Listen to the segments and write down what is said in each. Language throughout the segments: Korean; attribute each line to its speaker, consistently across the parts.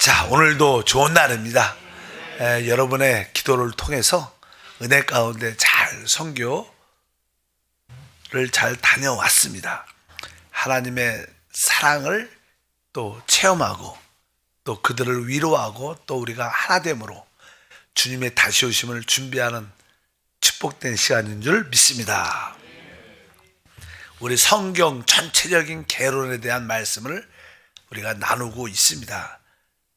Speaker 1: 자, 오늘도 좋은 날입니다. 여러분의 기도를 통해서 은혜 가운데 잘 선교를 잘 다녀왔습니다. 하나님의 사랑을 또 체험하고 또 그들을 위로하고 또 우리가 하나됨으로 주님의 다시 오심을 준비하는 축복된 시간인 줄 믿습니다. 우리 성경 전체적인 개론에 대한 말씀을 우리가 나누고 있습니다.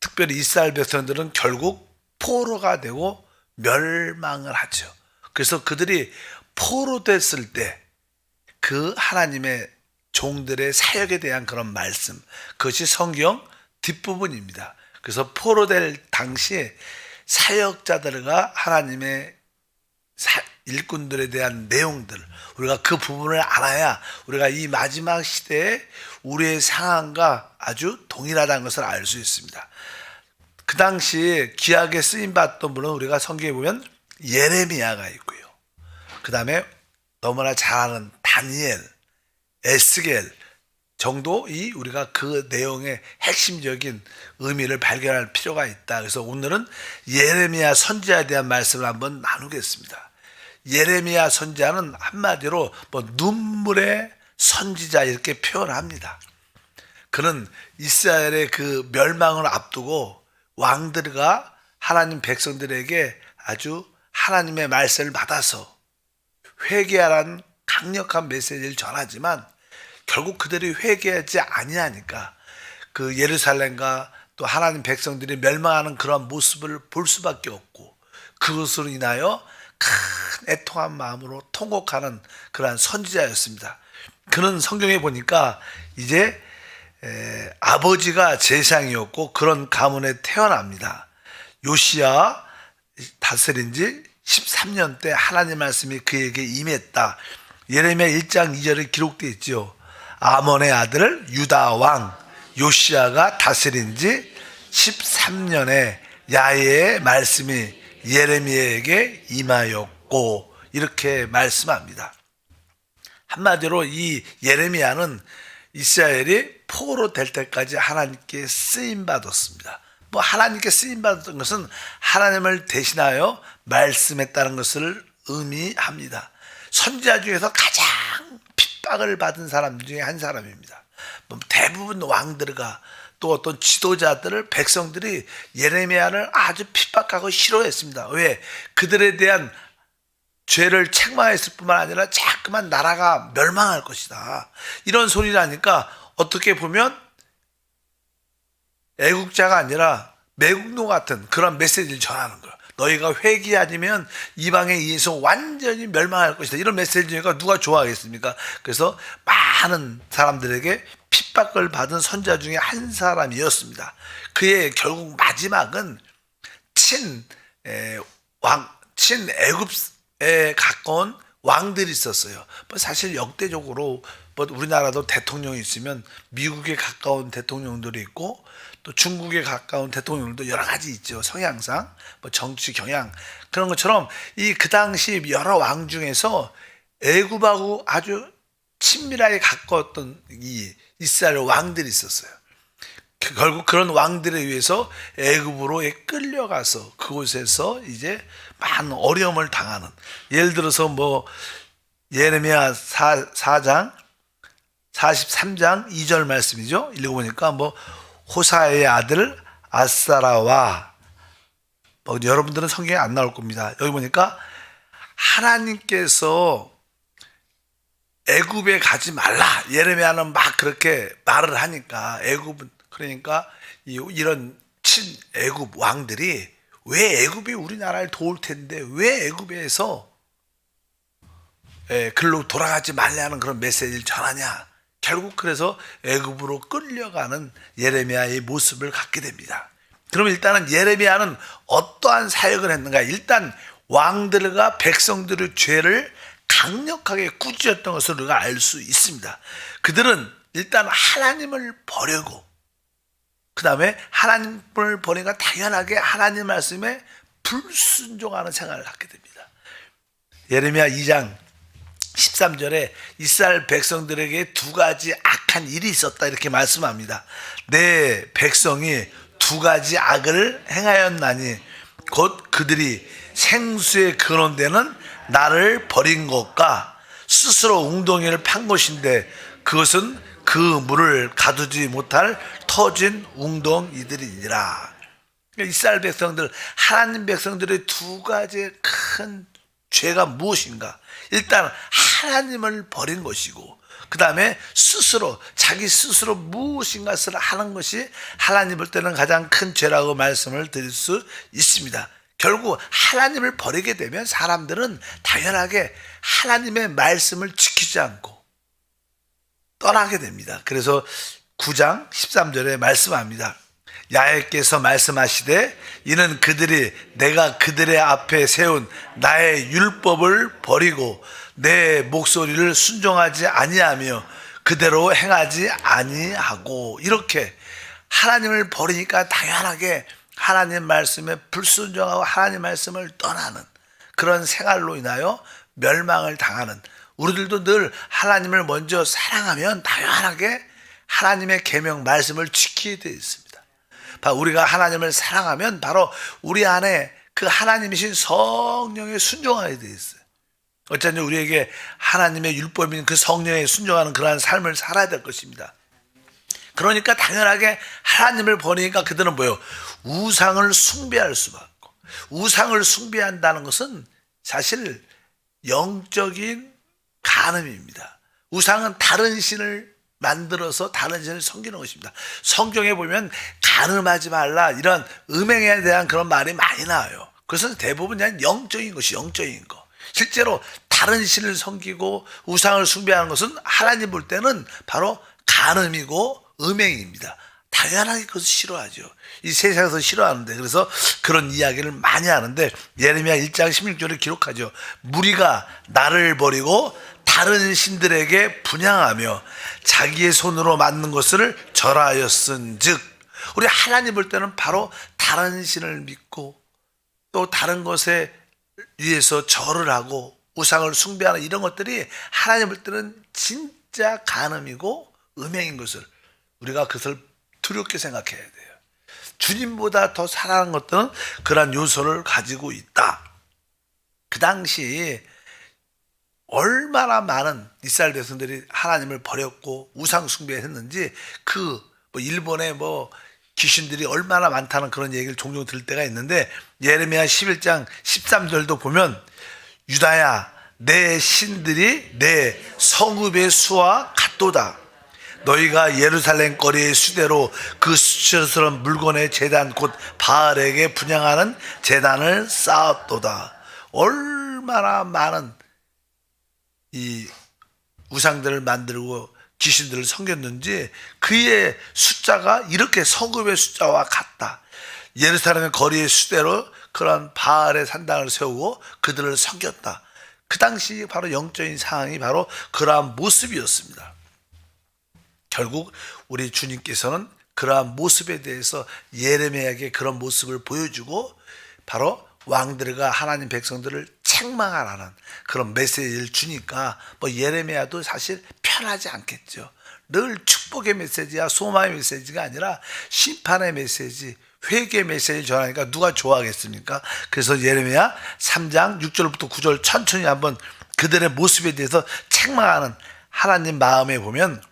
Speaker 1: 특별히 이스라엘 백성들은 결국 포로가 되고 멸망을 하죠. 그래서 그들이 포로됐을 때 그 하나님의 종들의 사역에 대한 그런 말씀, 그것이 성경 뒷부분입니다. 그래서 포로될 당시에 사역자들과 하나님의 일꾼들에 대한 내용들, 우리가 그 부분을 알아야 우리가 이 마지막 시대에 우리의 상황과 아주 동일하다는 것을 알 수 있습니다. 그 당시에 귀하게 쓰임받던 분은 우리가 성경에 보면 예레미야가 있고요. 그 다음에 너무나 잘 아는 다니엘, 에스겔 정도 우리가 그 내용의 핵심적인 의미를 발견할 필요가 있다. 그래서 오늘은 예레미야 선지자에 대한 말씀을 한번 나누겠습니다. 예레미야 선지자는 한마디로 눈물의 선지자 이렇게 표현합니다. 그는 이스라엘의 그 멸망을 앞두고 왕들과 하나님 백성들에게 아주 하나님의 말씀을 받아서 회개하라는 강력한 메시지를 전하지만 결국 그들이 회개하지 아니하니까 그 예루살렘과 또 하나님 백성들이 멸망하는 그런 모습을 볼 수밖에 없고 그것으로 인하여 큰 애통한 마음으로 통곡하는 그러한 선지자였습니다. 그는 성경에 보니까 이제 아버지가 제사장이었고 그런 가문에 태어납니다. 요시야 다스린 지 13년 때 하나님 말씀이 그에게 임했다. 예레미야 1장 2절에 기록되어 있죠. 아몬의 아들 유다 왕 요시야가 다스린 지 13년에 야훼의 말씀이 예레미야에게 임하였고 이렇게 말씀합니다. 한마디로 이 예레미야는 이스라엘이 포로 될 때까지 하나님께 쓰임받았습니다. 하나님께 쓰임받았던 것은 하나님을 대신하여 말씀했다는 것을 의미합니다. 선지자 중에서 가장 핍박을 받은 사람 중에 한 사람입니다. 대부분 왕들과 또 어떤 지도자들을 백성들이 예레미야를 아주 핍박하고 싫어했습니다. 왜? 그들에 대한 죄를 책망했을 뿐만 아니라 자꾸만 나라가 멸망할 것이다. 이런 소리를 하니까 어떻게 보면 애국자가 아니라 매국노 같은 그런 메시지를 전하는 거예요. 너희가 회개하면 이방에 의해서 완전히 멸망할 것이다. 이런 메시지니까 누가 좋아하겠습니까? 그래서 많은 사람들에게 핍박을 받은 선지자 중에 한 사람이었습니다. 그의 결국 마지막은 친애굽에 가까운 왕들이 있었어요. 사실 역대적으로 우리나라도 대통령이 있으면 미국에 가까운 대통령들이 있고 또 중국에 가까운 대통령들도 여러 가지 있죠. 성향상 정치 경향 그런 것처럼 그 당시 여러 왕 중에서 애굽하고 아주 친밀하게 가까웠던 이 이스라엘 왕들이 있었어요. 결국 그런 왕들에 의해서 애굽으로 끌려가서 그곳에서 이제 많은 어려움을 당하는, 예를 들어서 예레미야 4장 43장 2절 말씀이죠. 읽어보니까 호사의 아들 아사라와 여러분들은 성경에 안 나올 겁니다. 여기 보니까 하나님께서 애굽에 가지 말라. 예레미야는 막 그렇게 말을 하니까 애굽은 그러니까 이런 친애굽 왕들이 왜 애굽이 우리나라를 도울 텐데 왜 애굽에서 글로 돌아가지 말라는 그런 메시지를 전하냐. 결국 그래서 애굽으로 끌려가는 예레미야의 모습을 갖게 됩니다. 그럼 일단은 예레미야는 어떠한 사역을 했는가? 일단 왕들과 백성들의 죄를 강력하게 꾸짖었던 것을 우리가 알 수 있습니다. 그들은 일단 하나님을 버리고 그 다음에 하나님을 버리니까 당연하게 하나님 말씀에 불순종하는 생활을 갖게 됩니다. 예레미야 2장 13절에 이스라엘 백성들에게 두 가지 악한 일이 있었다 이렇게 말씀합니다. 내 백성이 두 가지 악을 행하였나니 곧 그들이 생수의 근원되는 나를 버린 것과 스스로 웅덩이를 판 것인데 그것은 그 물을 가두지 못할 터진 웅덩이들이니라. 이스라엘 백성들, 하나님 백성들의 두 가지 큰 죄가 무엇인가? 일단 하나님을 버린 것이고, 그 다음에 스스로 자기 스스로 무엇인가를 하는 것이 하나님 볼 때는 가장 큰 죄라고 말씀을 드릴 수 있습니다. 결국 하나님을 버리게 되면 사람들은 당연하게 하나님의 말씀을 지키지 않고 떠나게 됩니다. 그래서 9장 13절에 말씀합니다. 야훼께서 말씀하시되 이는 그들이 내가 그들의 앞에 세운 나의 율법을 버리고 내 목소리를 순종하지 아니하며 그대로 행하지 아니하고, 이렇게 하나님을 버리니까 당연하게 하나님 말씀에 불순종하고 하나님 말씀을 떠나는 그런 생활로 인하여 멸망을 당하는, 우리들도 늘 하나님을 먼저 사랑하면 당연하게 하나님의 계명 말씀을 지키게 되어 있습니다. 우리가 하나님을 사랑하면 바로 우리 안에 그 하나님이신 성령에 순종하게 되어 있어요. 어쩐지 우리에게 하나님의 율법인 그 성령에 순종하는 그러한 삶을 살아야 될 것입니다. 그러니까 당연하게 하나님을 버리니까 그들은 뭐예요? 우상을 숭배할 수밖에 없고, 우상을 숭배한다는 것은 사실 영적인 간음입니다. 우상은 다른 신을 만들어서 다른 신을 섬기는 것입니다. 성경에 보면 간음하지 말라 이런 음행에 대한 그런 말이 많이 나와요. 그것은 대부분 그냥 영적인 것이 영적인 거. 실제로 다른 신을 섬기고 우상을 숭배하는 것은 하나님 볼 때는 바로 간음이고 음행입니다. 당연하게 그것을 싫어하죠. 이 세상에서 싫어하는데, 그래서 그런 이야기를 많이 하는데 예레미야 1장 16절에 기록하죠. 무리가 나를 버리고 다른 신들에게 분향하며 자기의 손으로 만든 것을 절하였은즉, 우리 하나님 볼 때는 바로 다른 신을 믿고 또 다른 것에 위해서 절을 하고 우상을 숭배하는 이런 것들이 하나님 볼 때는 진짜 간음이고 음행인 것을 우리가 그것을 두렵게 생각해야 돼요. 주님보다 더 사랑하는 것들은 그러한 요소를 가지고 있다. 그 당시 얼마나 많은 이스라엘 백성들이 하나님을 버렸고 우상 숭배했는지, 일본의 귀신들이 얼마나 많다는 그런 얘기를 종종 들을 때가 있는데, 예레미야 11장 13절도 보면 유다야 내 신들이 내 성읍의 수와 같도다. 너희가 예루살렘 거리의 수대로 그 수치스러운 물건의 제단 곧 바알에게 분향하는 제단을 쌓았도다. 얼마나 많은 이 우상들을 만들고 귀신들을 섬겼는지 그의 숫자가 이렇게 성읍의 숫자와 같다. 예루살렘의 거리의 수대로 그런 바알의 산당을 세우고 그들을 섬겼다. 그 당시 바로 영적인 상황이 바로 그러한 모습이었습니다. 결국 우리 주님께서는 그러한 모습에 대해서 예레미야에게 그런 모습을 보여주고 바로 왕들과 하나님 백성들을 책망하라는 그런 메시지를 주니까 예레미야도 사실 편하지 않겠죠. 늘 축복의 메시지야 소망의 메시지가 아니라 심판의 메시지, 회개 메시지를 전하니까 누가 좋아하겠습니까? 그래서 예레미야 3장 6절부터 9절 천천히 한번 그들의 모습에 대해서 책망하는 하나님 마음에 보면,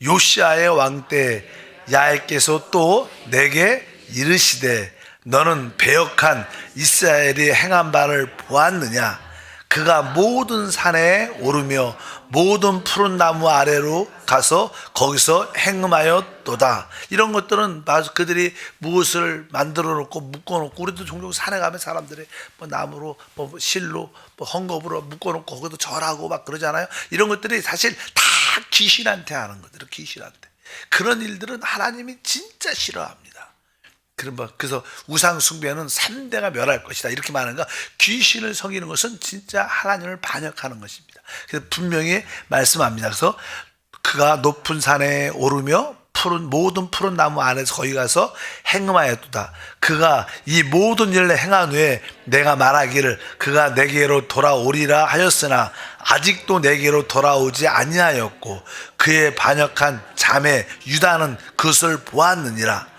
Speaker 1: 요시아의 왕 때 야훼께서 또 내게 이르시되 너는 배역한 이스라엘이 행한 바를 보았느냐? 그가 모든 산에 오르며 모든 푸른 나무 아래로 가서 거기서 행음하였도다. 이런 것들은 그들이 무엇을 만들어 놓고 묶어 놓고, 우리도 종종 산에 가면 사람들이 나무로 실로 헝겊으로 묶어 놓고 거기도 절하고 막 그러잖아요. 이런 것들이 사실 다 귀신한테 하는 것들은 귀신한테. 그런 일들은 하나님이 진짜 싫어합니다. 그래서 우상 숭배는 3대가 멸할 것이다 이렇게 말하는가, 귀신을 섬기는 것은 진짜 하나님을 반역하는 것입니다. 그래서 분명히 말씀합니다. 그래서 그가 높은 산에 오르며 모든 푸른 나무 안에서 거기 가서 행음하였도다. 그가 이 모든 일을 행한 후에 내가 말하기를 그가 내게로 돌아오리라 하였으나 아직도 내게로 돌아오지 아니하였고 그의 반역한 자매 유다는 그것을 보았느니라.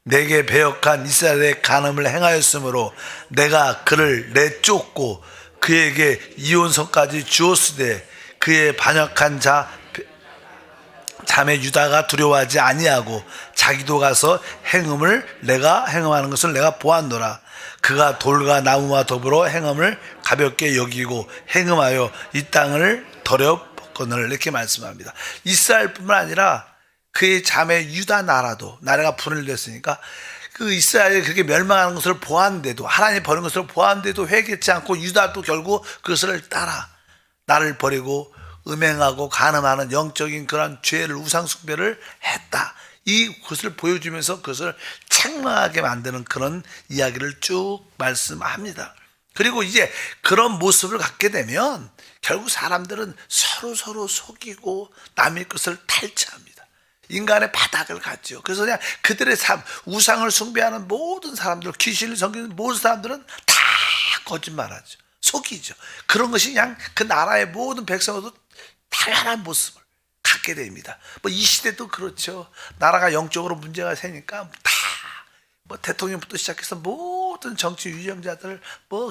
Speaker 1: 내게 배역한 이스라엘의 간음을 행하였으므로 내가 그를 내쫓고 그에게 이혼성까지 주었으되 그의 반역한 자매 유다가 두려워하지 아니하고 자기도 가서 행음하는 것을 내가 보았노라. 그가 돌과 나무와 더불어 행음을 가볍게 여기고 행음하여 이 땅을 더럽거늘 이렇게 말씀합니다. 이스라엘뿐만 아니라 그의 자매 유다 나라가 분열됐으니까 그 이스라엘이 그렇게 멸망하는 것을 보았는데도, 하나님이 버린 것을 보았는데도 회개치 않고 유다도 결국 그것을 따라 나를 버리고 음행하고 간음하는 영적인 그런 죄를, 우상숭배를 했다. 이것을 보여주면서 그것을 책망하게 만드는 그런 이야기를 쭉 말씀합니다. 그리고 이제 그런 모습을 갖게 되면 결국 사람들은 서로 속이고 남의 것을 탈취합니다. 인간의 바닥을 갖죠. 그래서 그냥 그들의 삶, 우상을 숭배하는 모든 사람들, 귀신을 섬기는 모든 사람들은 다 거짓말하죠. 속이죠. 그런 것이 그냥 그 나라의 모든 백성도 다양한 모습을 갖게 됩니다. 뭐 이 시대도 그렇죠. 나라가 영적으로 문제가 생기니까 다 대통령부터 시작해서 모든 정치 유정자들,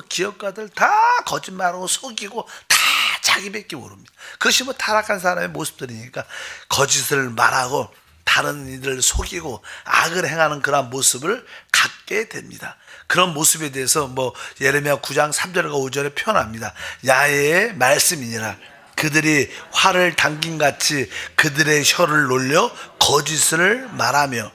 Speaker 1: 기업가들 다 거짓말하고 속이고 다 자기밖에 모릅니다. 그것이 타락한 사람의 모습들이니까 거짓을 말하고 다른 이들을 속이고 악을 행하는 그런 모습을 갖게 됩니다. 그런 모습에 대해서 예레미야 9장 3절과 5절에 표현합니다. 야훼의 말씀이니라. 그들이 활을 당김같이 그들의 혀를 놀려 거짓을 말하며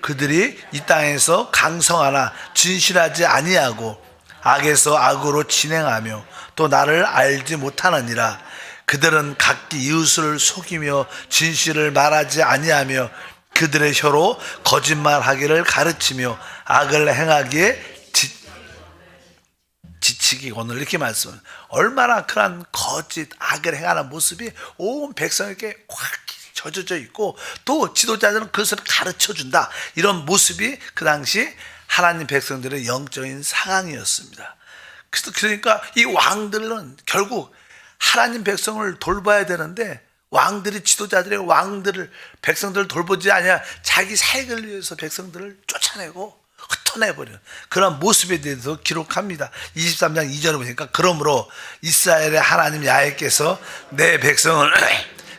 Speaker 1: 그들이 이 땅에서 강성하나 진실하지 아니하고 악에서 악으로 진행하며 또 나를 알지 못하느니라. 그들은 각기 이웃을 속이며 진실을 말하지 아니하며 그들의 혀로 거짓말하기를 가르치며 악을 행하기에 지치기거늘 이렇게 말씀합니다. 얼마나 그런 거짓 악을 행하는 모습이 온 백성에게 확 젖어져 있고 또 지도자들은 그것을 가르쳐준다. 이런 모습이 그 당시 하나님 백성들의 영적인 상황이었습니다. 그러니까 이 왕들은 결국 하나님 백성을 돌봐야 되는데 왕들이, 지도자들의 백성들을 돌보지 아니라 자기 사익을 위해서 백성들을 쫓아내고 흩어내버리는 그런 모습에 대해서 기록합니다. 23장 2절에 보니까 그러므로 이스라엘의 하나님 야훼께서 내 백성을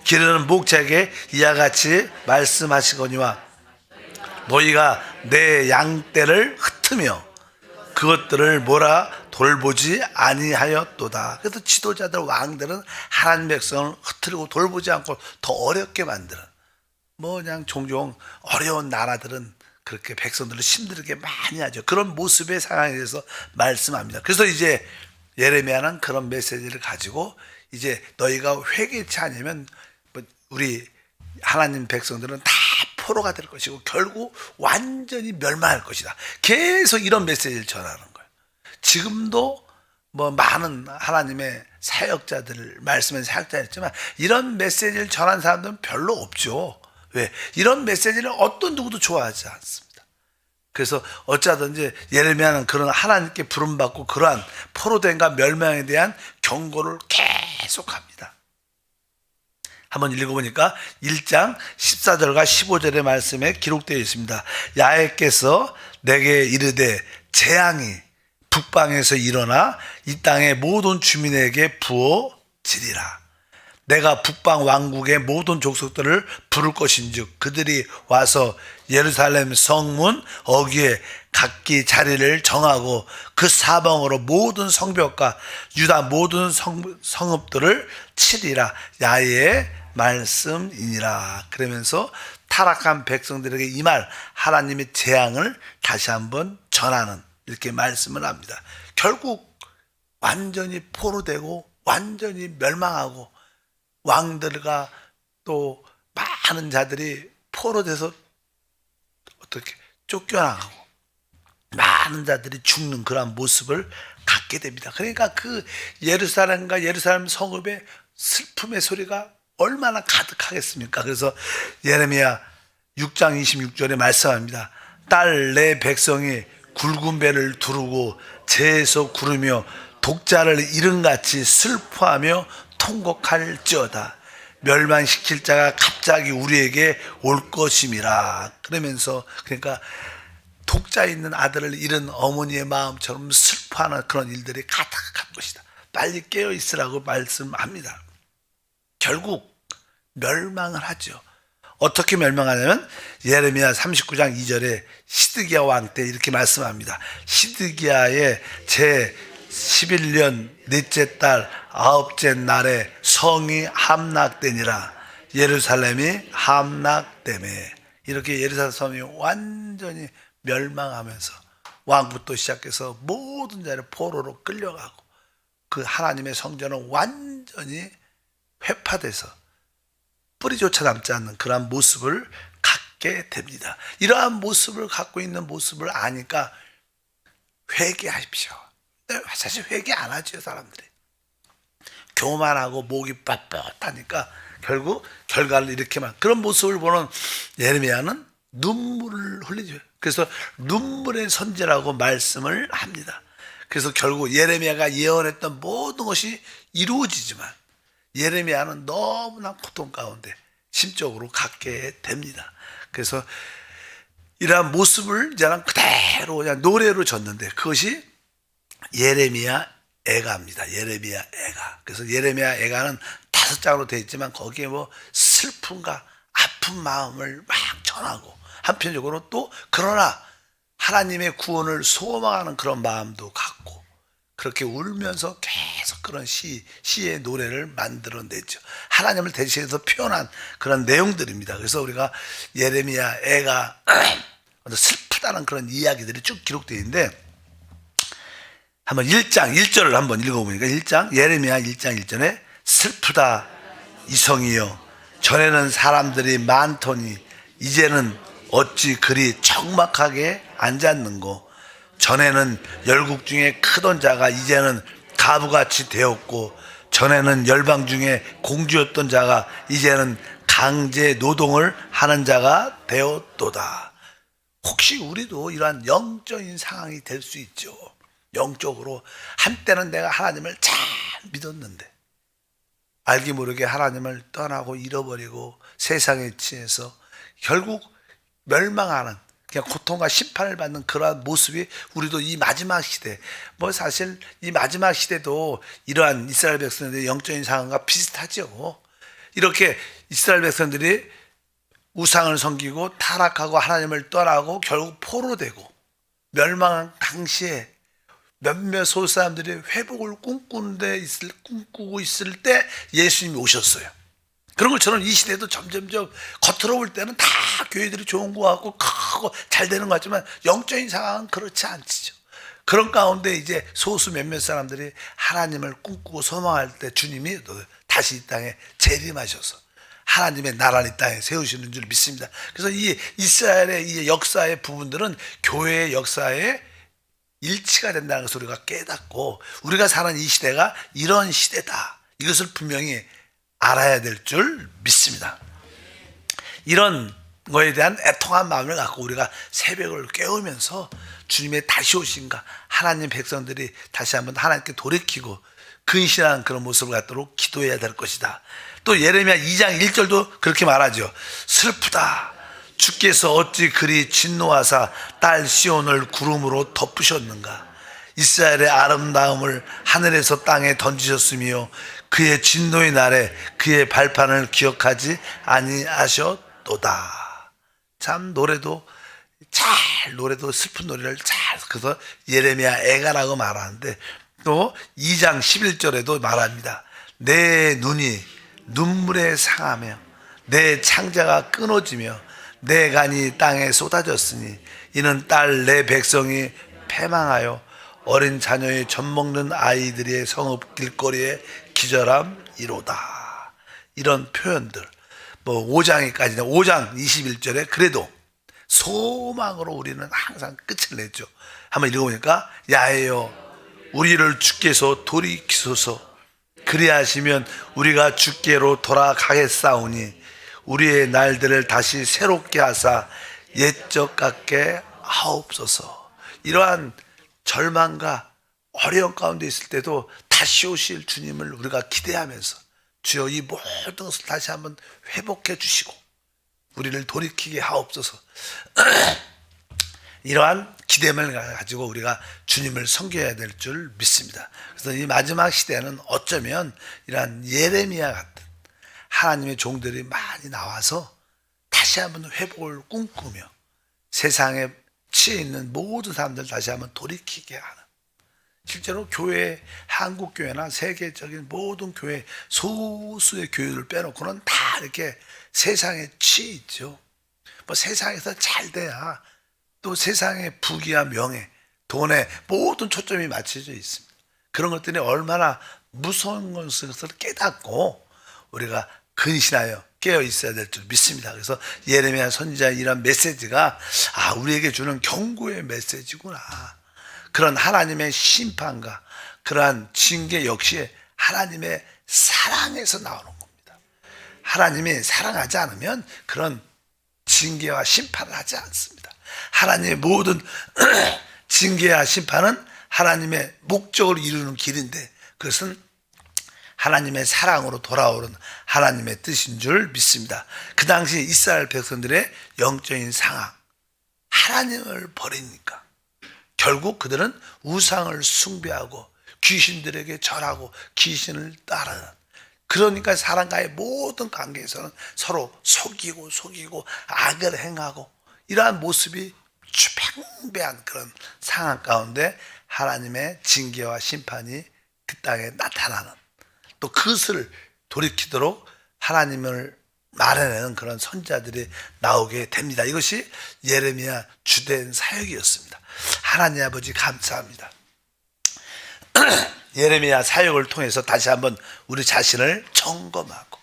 Speaker 1: 기르는 목자에게 이와 같이 말씀하시거니와 너희가 내 양떼를 흩으며 그것들을 돌보지 아니하였도다. 그래서 지도자들, 왕들은 하나님 백성을 흩트리고 돌보지 않고 더 어렵게 만드는, 그냥 종종 어려운 나라들은 그렇게 백성들을 힘들게 많이 하죠. 그런 모습의 상황에 대해서 말씀합니다. 그래서 이제 예레미야는 그런 메시지를 가지고 이제 너희가 회개치 않으면 우리 하나님 백성들은 다 포로가 될 것이고 결국 완전히 멸망할 것이다. 계속 이런 메시지를 전하는 거예요. 지금도 많은 하나님의 사역자들, 말씀의 사역자였지만 이런 메시지를 전한 사람들은 별로 없죠. 왜? 이런 메시지를 어떤 누구도 좋아하지 않습니다. 그래서 어쩌든지 예레미야는 그런 하나님께 부름받고 그러한 포로된과 멸망에 대한 경고를 계속합니다. 한번 읽어보니까 1장 14절과 15절의 말씀에 기록되어 있습니다. 야훼께서 내게 이르되 재앙이 북방에서 일어나 이 땅의 모든 주민에게 부어지리라. 내가 북방 왕국의 모든 족속들을 부를 것인즉 그들이 와서 예루살렘 성문 어귀에 각기 자리를 정하고 그 사방으로 모든 성벽과 유다 모든 성읍들을 치리라. 야훼의 말씀이니라. 그러면서 타락한 백성들에게 이 말 하나님의 재앙을 다시 한번 전하는 이렇게 말씀을 합니다. 결국 완전히 포로되고 완전히 멸망하고 왕들과 또 많은 자들이 포로돼서 어떻게 쫓겨나가고 많은 자들이 죽는 그런 모습을 갖게 됩니다. 그러니까 그 예루살렘과 예루살렘 성읍의 슬픔의 소리가 얼마나 가득하겠습니까? 그래서 예레미야 6장 26절에 말씀합니다. 딸 내 백성이 굵은 배를 두르고 재에서 구르며 독자를 잃은같이 슬퍼하며 통곡할지어다. 멸망시킬 자가 갑자기 우리에게 올 것임이라. 그러면서 그러니까 독자 있는 아들을 잃은 어머니의 마음처럼 슬퍼하는 그런 일들이 가득할 것이다. 빨리 깨어 있으라고 말씀합니다. 결국 멸망을 하죠. 어떻게 멸망하냐면 예레미야 39장 2절에 시드기야 왕 때 이렇게 말씀합니다. 시드기야의 제 11년 넷째 달 아홉째 날에 성이 함락되니라. 예루살렘이 함락되매. 이렇게 예루살렘 성이 완전히 멸망하면서 왕부터 시작해서 모든 자를 포로로 끌려가고 그 하나님의 성전은 완전히 회파돼서 뿌리조차 남지 않는 그러한 모습을 갖게 됩니다. 이러한 모습을 갖고 있는 모습을 아니까 회개하십시오. 사실 회개 안 하죠, 사람들이. 교만하고 목이 빳빳하니까 결국 결과를 이렇게만. 그런 모습을 보는 예레미야는 눈물을 흘리죠. 그래서 눈물의 선지라고 말씀을 합니다. 그래서 결국 예레미야가 예언했던 모든 것이 이루어지지만 예레미야는 너무나 고통 가운데 심적으로 갖게 됩니다. 그래서 이러한 모습을 이제는 그대로 그냥 노래로 졌는데 그것이 예레미야 애가입니다. 예레미야 애가. 그래서 예레미야 애가는 5장으로 되어 있지만 거기에 뭐 슬픔과 아픈 마음을 막 전하고 한편적으로 또 그러나 하나님의 구원을 소망하는 그런 마음도 갖고 그렇게 울면서 계속 그런 시의 노래를 만들어내죠. 하나님을 대신해서 표현한 그런 내용들입니다. 그래서 우리가 예레미야 애가 슬프다는 그런 이야기들이 쭉 기록되어 있는데 한번 1장 1절을 한번 읽어보니까 1장 예레미야 1장 1절에 슬프다 이성이여 전에는 사람들이 많더니 이제는 어찌 그리 적막하게 앉았는고 전에는 열국 중에 크던 자가 이제는 가부같이 되었고 전에는 열방 중에 공주였던 자가 이제는 강제 노동을 하는 자가 되었도다. 혹시 우리도 이러한 영적인 상황이 될 수 있죠. 영적으로 한때는 내가 하나님을 잘 믿었는데 알기 모르게 하나님을 떠나고 잃어버리고 세상에 취해서 결국 멸망하는 그냥 고통과 심판을 받는 그러한 모습이 우리도 이 마지막 시대 뭐 사실 이 마지막 시대도 이러한 이스라엘 백성들의 영적인 상황과 비슷하죠. 이렇게 이스라엘 백성들이 우상을 섬기고 타락하고 하나님을 떠나고 결국 포로되고 멸망한 당시에 몇몇 소수 사람들이 회복을 꿈꾸고 있을 때 예수님이 오셨어요. 그런 것처럼 이 시대도 점점점 겉으로 볼 때는 다 교회들이 좋은 것 같고 크고 잘 되는 것 같지만 영적인 상황은 그렇지 않죠. 그런 가운데 이제 소수 몇몇 사람들이 하나님을 꿈꾸고 소망할 때 주님이 다시 이 땅에 재림하셔서 하나님의 나라를 이 땅에 세우시는 줄 믿습니다. 그래서 이 이스라엘의 이 역사의 부분들은 교회의 역사에 일치가 된다는 것을 우리가 깨닫고 우리가 사는 이 시대가 이런 시대다. 이것을 분명히 알아야 될 줄 믿습니다. 이런 거에 대한 애통한 마음을 갖고 우리가 새벽을 깨우면서 주님의 다시 오신가 하나님 백성들이 다시 한번 하나님께 돌이키고 근신하는 그런 모습을 갖도록 기도해야 될 것이다. 또 예레미야 2장 1절도 그렇게 말하죠. 슬프다. 주께서 어찌 그리 진노하사 딸 시온을 구름으로 덮으셨는가. 이스라엘의 아름다움을 하늘에서 땅에 던지셨으며 그의 진노의 날에 그의 발판을 기억하지 아니하셨도다. 참 노래도 슬픈 노래를 잘 그래서 예레미야 애가라고 말하는데 또 2장 11절에도 말합니다. 내 눈이 눈물에 상하며 내 창자가 끊어지며 내 간이 땅에 쏟아졌으니 이는 딸 내 백성이 패망하여 어린 자녀의 젖먹는 아이들의 성읍 길거리에 기절함이로다. 이런 표현들 뭐 5장에까지는 5장 21절에 그래도 소망으로 우리는 항상 끝을 냈죠. 한번 읽어보니까 야훼여 우리를 주께서 돌이키소서. 그리하시면 우리가 주께로 돌아가겠사오니 우리의 날들을 다시 새롭게 하사 옛적 같게 하옵소서. 이러한 절망과 어려운 가운데 있을 때도 다시 오실 주님을 우리가 기대하면서 주여 이 모든 것을 다시 한번 회복해 주시고 우리를 돌이키게 하옵소서. 이러한 기대감을 가지고 우리가 주님을 섬겨야 될 줄 믿습니다. 그래서 이 마지막 시대는 어쩌면 이러한 예레미야 같은 하나님의 종들이 많이 나와서 다시 한번 회복을 꿈꾸며 세상에 치에 있는 모든 사람들 다시 한번 돌이키게 하는, 실제로 교회, 한국 교회나 세계적인 모든 교회, 소수의 교회를 빼놓고는 다 이렇게 세상에 치에 있죠. 뭐 세상에서 잘 돼야 또 세상의 부귀와 명예, 돈에 모든 초점이 맞춰져 있습니다. 그런 것들이 얼마나 무서운 것을 깨닫고 우리가 근신하여 깨어 있어야 될 줄 믿습니다. 그래서 예레미야 선지자의 이런 메시지가 우리에게 주는 경고의 메시지구나. 그런 하나님의 심판과 그러한 징계 역시 하나님의 사랑에서 나오는 겁니다. 하나님이 사랑하지 않으면 그런 징계와 심판을 하지 않습니다. 하나님의 모든 징계와 심판은 하나님의 목적을 이루는 길인데, 그것은 하나님의 사랑으로 돌아오는 하나님의 뜻인 줄 믿습니다. 그 당시 이스라엘 백성들의 영적인 상황, 하나님을 버리니까 결국 그들은 우상을 숭배하고 귀신들에게 절하고 귀신을 따르는, 그러니까 사람과의 모든 관계에서는 서로 속이고 악을 행하고 이러한 모습이 팽배한 그런 상황 가운데 하나님의 징계와 심판이 그 땅에 나타나는, 또 그것을 돌이키도록 하나님을 말해내는 그런 선지자들이 나오게 됩니다. 이것이 예레미야 주된 사역이었습니다. 하나님 아버지 감사합니다. 예레미야 사역을 통해서 다시 한번 우리 자신을 점검하고,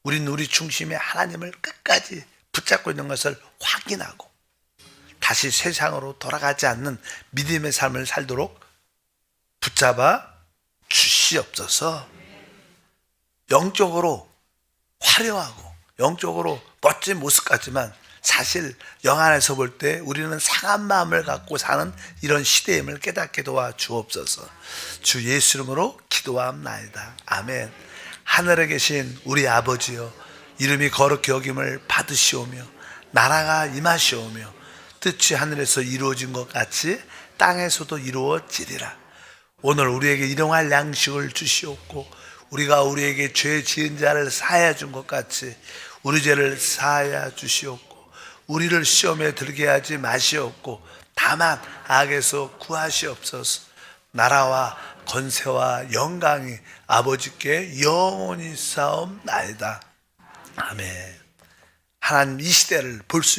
Speaker 1: 우린 우리 중심에 하나님을 끝까지 붙잡고 있는 것을 확인하고 다시 세상으로 돌아가지 않는 믿음의 삶을 살도록 붙잡아 주시옵소서. 영적으로 화려하고 영적으로 멋진 모습 같지만 사실 영 안에서 볼 때 우리는 상한 마음을 갖고 사는 이런 시대임을 깨닫게 도와 주옵소서. 주 예수 이름으로 기도함나이다. 아멘. 하늘에 계신 우리 아버지여, 이름이 거룩히 여김을 받으시오며 나라가 임하시오며 뜻이 하늘에서 이루어진 것 같이 땅에서도 이루어지리라. 오늘 우리에게 일용할 양식을 주시옵고, 우리가 우리에게 죄 지은 자를 사하여 준 것 같이 우리 죄를 사하여 주시옵고, 우리를 시험에 들게 하지 마시옵고 다만 악에서 구하시옵소서. 나라와 권세와 영광이 아버지께 영원히 싸움나이다. 아멘. 하나님 이 시대를 볼 수 있는